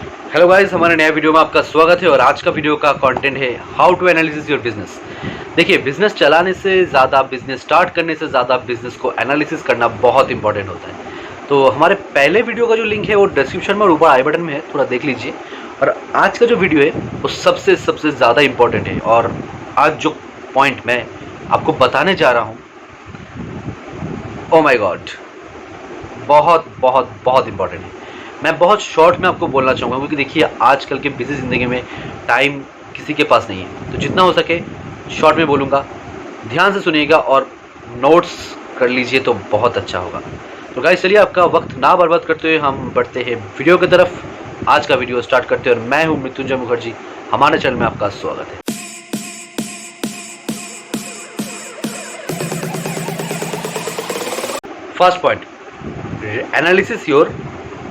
Hello guys, हमारे नया video में आपका स्वागत है। और आज का वीडियो का कंटेंट है how to analysis your business. देखिए, बिजनेस चलाने से ज़्यादा, बिजनेस स्टार्ट करने से ज़्यादा बिजनेस को एनालिसिस करना बहुत इंपॉर्टेंट होता है। तो हमारे पहले वीडियो का जो लिंक है वो डिस्क्रिप्शन में और ऊपर आई बटन में है, थोड़ा देख लीजिए। और आज का जो वीडियो है वो सबसे ज़्यादा इंपॉर्टेंट है। और आज जो पॉइंट मैं आपको बताने जा रहा हूँ, ओ माई गॉड, बहुत बहुत बहुत इंपॉर्टेंट है। मैं बहुत शॉर्ट में आपको बोलना चाहूँगा, क्योंकि देखिए आजकल के बिजी ज़िंदगी में टाइम किसी के पास नहीं है। तो जितना हो सके शॉर्ट में बोलूँगा, ध्यान से सुनिएगा और नोट्स कर लीजिए तो बहुत अच्छा होगा। तो गाइस, चलिए आपका वक्त ना बर्बाद करते हुए हम बढ़ते हैं वीडियो की तरफ। आज का वीडियो स्टार्ट करते हैं और मैं हूँ मृत्युंजय मुखर्जी। हमारे चैनल में आपका स्वागत है। First point, analysis your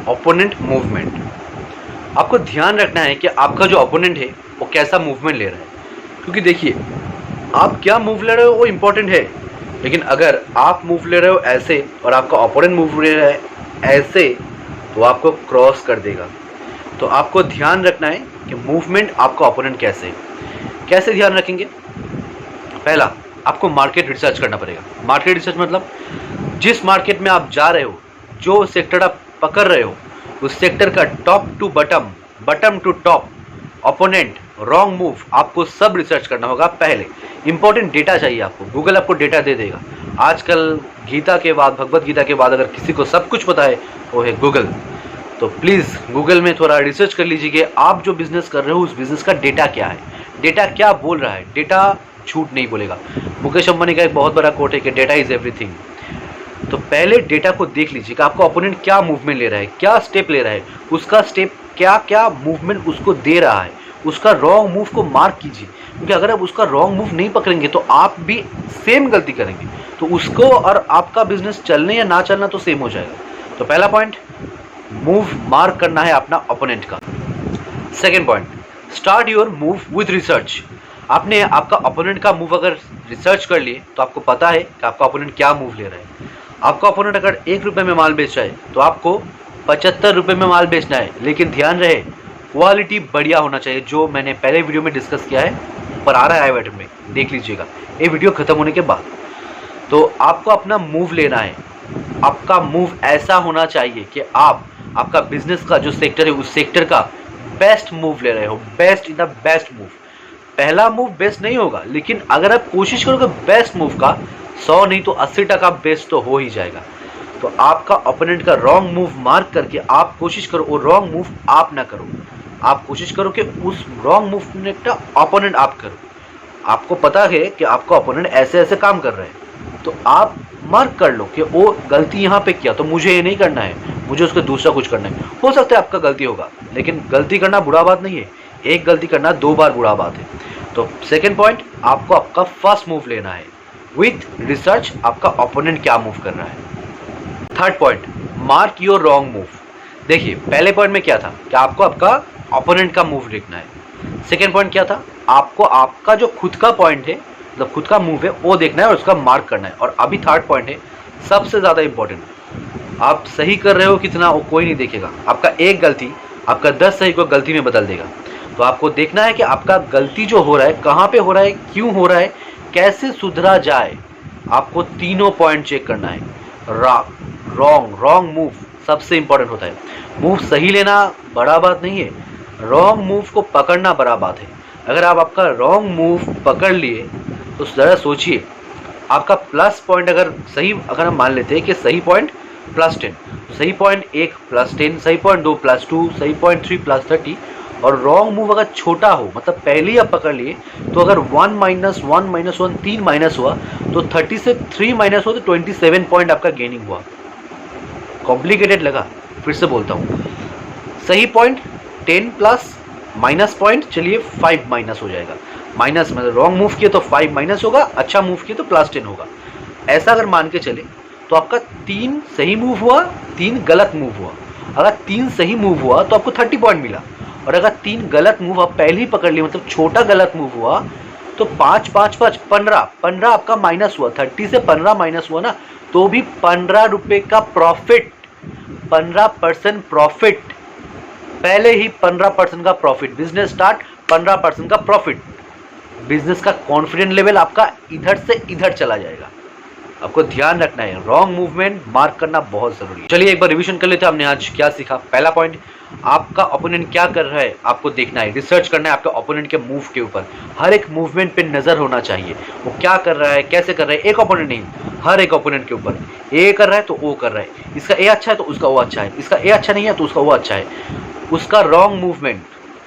opponent movement. आपको ध्यान रखना है कि आपका जो ओपोनेंट है वो कैसा मूवमेंट ले रहा है। क्योंकि देखिए, आप क्या मूव ले रहे हो वो इम्पोर्टेंट है, लेकिन अगर आप मूव ले रहे हो ऐसे और आपका ओपोनेंट मूव ले रहा है ऐसे, तो आपको क्रॉस कर देगा। तो आपको ध्यान रखना है कि मूवमेंट आपका ओपोनेंट कैसे ध्यान रखेंगे। पहला, आपको मार्केट रिसर्च करना पड़ेगा। मार्केट रिसर्च मतलब जिस मार्केट में आप जा रहे हो, जो सेक्टर आप पकड़ रहे हो, उस सेक्टर का top to bottom, bottom to top, opponent, wrong move, आपको सब रिसर्च करना होगा। पहले इंपॉर्टेंट डेटा चाहिए आपको। गूगल आपको डेटा दे देगा। आजकल गीता के बाद, भगवत गीता के बाद अगर किसी को सब कुछ पता है वो है गूगल। तो प्लीज़ गूगल में थोड़ा रिसर्च कर लीजिए कि आप जो बिज़नेस कर रहे हो उस बिज़नेस का डेटा क्या है, डेटा क्या बोल रहा है। डेटा झूठ नहीं बोलेगा। मुकेश अंबानी का एक बहुत बड़ा कोट है कि डेटा इज़ एवरीथिंग। तो पहले डेटा को देख लीजिए कि आपका ओपोनेंट क्या मूवमेंट ले रहा है, क्या स्टेप ले रहा है, उसका स्टेप क्या क्या मूवमेंट उसको दे रहा है। उसका रॉन्ग मूव को मार्क कीजिए, क्योंकि अगर आप उसका रॉन्ग मूव नहीं पकड़ेंगे तो आप भी सेम गलती करेंगे। तो उसको और आपका बिजनेस चलने या ना चलना तो सेम हो जाएगा। तो पहला पॉइंट, मूव मार्क करना है अपना ओपोनेंट का। Second point, start your move with research. आपने आपका ओपोनेंट का मूव अगर रिसर्च कर लिए तो आपको पता है कि आपका ओपोनेंट क्या मूव ले रहा है। आपका ओपोनेंट अगर 1 रुपये में माल बेच रहा है तो आपको 75 रुपये में माल बेचना है, लेकिन ध्यान रहे क्वालिटी बढ़िया होना चाहिए, जो मैंने पहले वीडियो में डिस्कस किया है, ऊपर आ रहा है आई बटन में, देख लीजिएगा ये वीडियो खत्म होने के बाद। तो आपको अपना मूव लेना है। आपका मूव ऐसा होना चाहिए कि आप आपका बिजनेस का जो सेक्टर है उस सेक्टर का बेस्ट मूव ले रहे हो, best in the best move. पहला मूव बेस्ट नहीं होगा, लेकिन अगर आप कोशिश करोगे बेस्ट मूव का, 100 नहीं तो 80% बेस्ट तो हो ही जाएगा। तो आपका ओपोनेंट का रॉन्ग मूव मार्क करके आप कोशिश करो वो रॉन्ग मूव आप ना करो। आप कोशिश करो कि उस रॉन्ग मूव का ओपोनेंट आप करो। आपको पता है कि आपका ओपोनेंट ऐसे ऐसे काम कर रहे हैं, तो आप मार्क कर लो कि वो गलती यहाँ पे किया, तो मुझे ये नहीं करना है, मुझे उसका दूसरा कुछ करना है। हो सकता है आपका गलती होगा, लेकिन गलती करना बुरा बात नहीं है। एक गलती करना 2 बार बुरा बात है। तो सेकेंड पॉइंट, आपको आपका फर्स्ट मूव लेना है विथ रिसर्च, आपका ओपोनेंट क्या मूव कर रहा है। Third point, mark your wrong move. देखिए, पहले पॉइंट में क्या था कि आपको आपका ओपोनेंट का मूव लिखना है। सेकेंड पॉइंट क्या था, आपको आपका जो खुद का पॉइंट है, मतलब खुद का मूव है, वो देखना है और उसका मार्क करना है। और अभी थर्ड पॉइंट है सबसे ज़्यादा इंपॉर्टेंट, आप सही कर रहे हो कितना वो कोई नहीं देखेगा। आपका एक गलती आपका 10 सही को गलती में बदल देगा। तो आपको देखना है कि आपका गलती जो हो रहा है कहाँ पे हो रहा है, क्यों हो रहा है, कैसे सुधरा जाए। आपको तीनों पॉइंट चेक करना है। रॉन्ग मूव सबसे इंपॉर्टेंट होता है। मूव सही लेना बड़ा बात नहीं है, रॉन्ग मूव को पकड़ना बड़ा बात है। अगर आप आपका रॉन्ग मूव पकड़ लिए तो ज़रा सोचिए, आपका प्लस पॉइंट अगर हम मान लेते हैं कि सही पॉइंट +10, सही पॉइंट 1 +10, सही पॉइंट 2 +2, सही पॉइंट 3 +30, और रॉन्ग मूव अगर छोटा हो, मतलब पहले ही आप पकड़ लिए, तो अगर 1 -1 -1 3 माइनस हुआ तो 30 से 3 माइनस हुआ तो 27 पॉइंट आपका गेनिंग हुआ। कॉम्प्लिकेटेड लगा, फिर से बोलता हूँ। सही पॉइंट 10 प्लस, माइनस पॉइंट चलिए 5 माइनस हो जाएगा। माइनस मतलब रॉन्ग मूव किया तो 5 माइनस होगा, अच्छा मूव किया तो +10 होगा। ऐसा अगर मान के चले तो आपका 3 सही मूव हुआ, 3 गलत मूव हुआ। अगर 3 सही मूव हुआ तो आपको 30 पॉइंट मिला, और अगर 3 गलत मूव आप पहले ही पकड़ लिए, मतलब छोटा गलत मूव हुआ, तो 5 5 5 15 आपका माइनस हुआ। 30 से 15 माइनस हुआ ना, तो भी 15 रुपये का प्रॉफिट, 15% प्रॉफिट। पहले ही 15% का प्रॉफिट, बिजनेस स्टार्ट 15% का प्रॉफिट, बिजनेस का कॉन्फिडेंस लेवल आपका इधर से इधर चला जाएगा। आपको ध्यान रखना है, रॉन्ग मूवमेंट मार्क करना बहुत जरूरी है। चलिए एक बार रिवीजन कर लेते हैं हमने आज क्या सीखा। पहला पॉइंट, आपका ओपोनेंट क्या कर रहा है आपको देखना है, रिसर्च करना है आपके ओपोनेंट के मूव के ऊपर। हर एक मूवमेंट पे नजर होना चाहिए, वो क्या कर रहा है, कैसे कर रहा है। एक ओपोनेंट नहीं, हर एक ओपोनेंट के ऊपर। ए कर रहा है तो ओ कर रहा है, इसका ए अच्छा है तो उसका वो अच्छा है, इसका ए अच्छा नहीं है तो उसका वो अच्छा है। उसका रॉन्ग मूवमेंट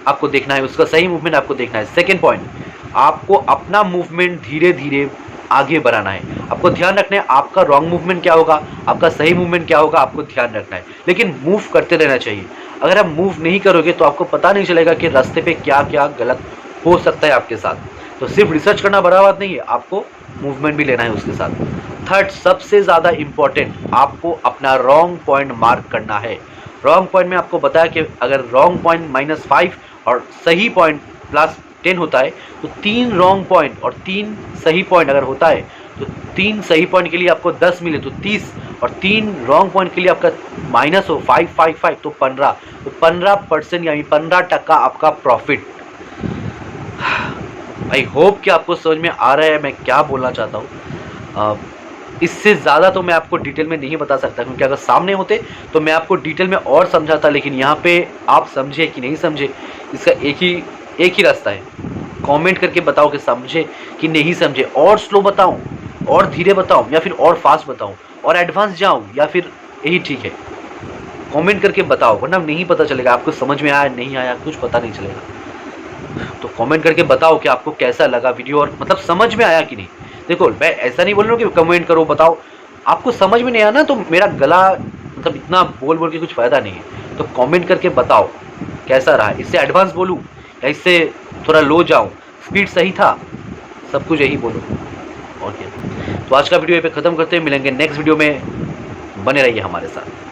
आपको देखना है, उसका सही मूवमेंट आपको देखना है। सेकेंड पॉइंट, आपको अपना मूवमेंट धीरे धीरे आगे बढ़ाना है। आपको ध्यान रखना है आपका रॉन्ग मूवमेंट क्या होगा, आपका सही मूवमेंट क्या होगा, आपको ध्यान रखना है। लेकिन मूव करते रहना चाहिए। अगर आप मूव नहीं करोगे तो आपको पता नहीं चलेगा कि रास्ते पे क्या क्या गलत हो सकता है आपके साथ। तो सिर्फ रिसर्च करना बड़ा बात नहीं है, आपको मूवमेंट भी लेना है उसके साथ। थर्ड, सबसे ज़्यादा इंपॉर्टेंट, आपको अपना रॉन्ग पॉइंट मार्क करना है। रॉन्ग पॉइंट में आपको बताया कि अगर रॉन्ग पॉइंट -5 और सही पॉइंट +10 होता है तो 3 रॉन्ग पॉइंट और 3 सही पॉइंट अगर होता है तो 3 सही पॉइंट के लिए आपको 10 मिले तो 30, और 3 रॉन्ग पॉइंट के लिए आपका माइनस हो 5 तो 15, तो 15% यानी 15% आपका प्रॉफिट। आई होप कि आपको समझ में आ रहा है मैं क्या बोलना चाहता हूँ। इससे ज़्यादा तो मैं आपको डिटेल में नहीं बता सकता, क्योंकि अगर सामने होते तो मैं आपको डिटेल में और समझाता, लेकिन यहाँ पे आप समझे कि नहीं समझे, इसका एक ही रास्ता है। कमेंट करके बताओ कि समझे कि नहीं समझे, और स्लो बताऊं, और धीरे बताऊं, या फिर और फास्ट बताऊं, और एडवांस जाऊं, या फिर यही ठीक है। कमेंट करके बताओ, वरना नहीं पता चलेगा आपको समझ में आया नहीं आया, कुछ पता नहीं चलेगा। तो कमेंट करके बताओ कि आपको कैसा लगा वीडियो, और मतलब समझ में आया कि नहीं। देखो मैं ऐसा नहीं बोल रहा हूँ कि कमेंट करो बताओ, आपको समझ में नहीं आया ना तो मेरा गला मतलब इतना बोल बोल के कुछ फ़ायदा नहीं है। तो कमेंट करके बताओ कैसा रहा, इससे एडवांस बोलूँ या इससे थोड़ा लो जाऊँ, स्पीड सही था, सब कुछ यही बोलो। ओके, तो आज का वीडियो यहाँ पे ख़त्म करते हैं, मिलेंगे नेक्स्ट वीडियो में, बने रहिए हमारे साथ।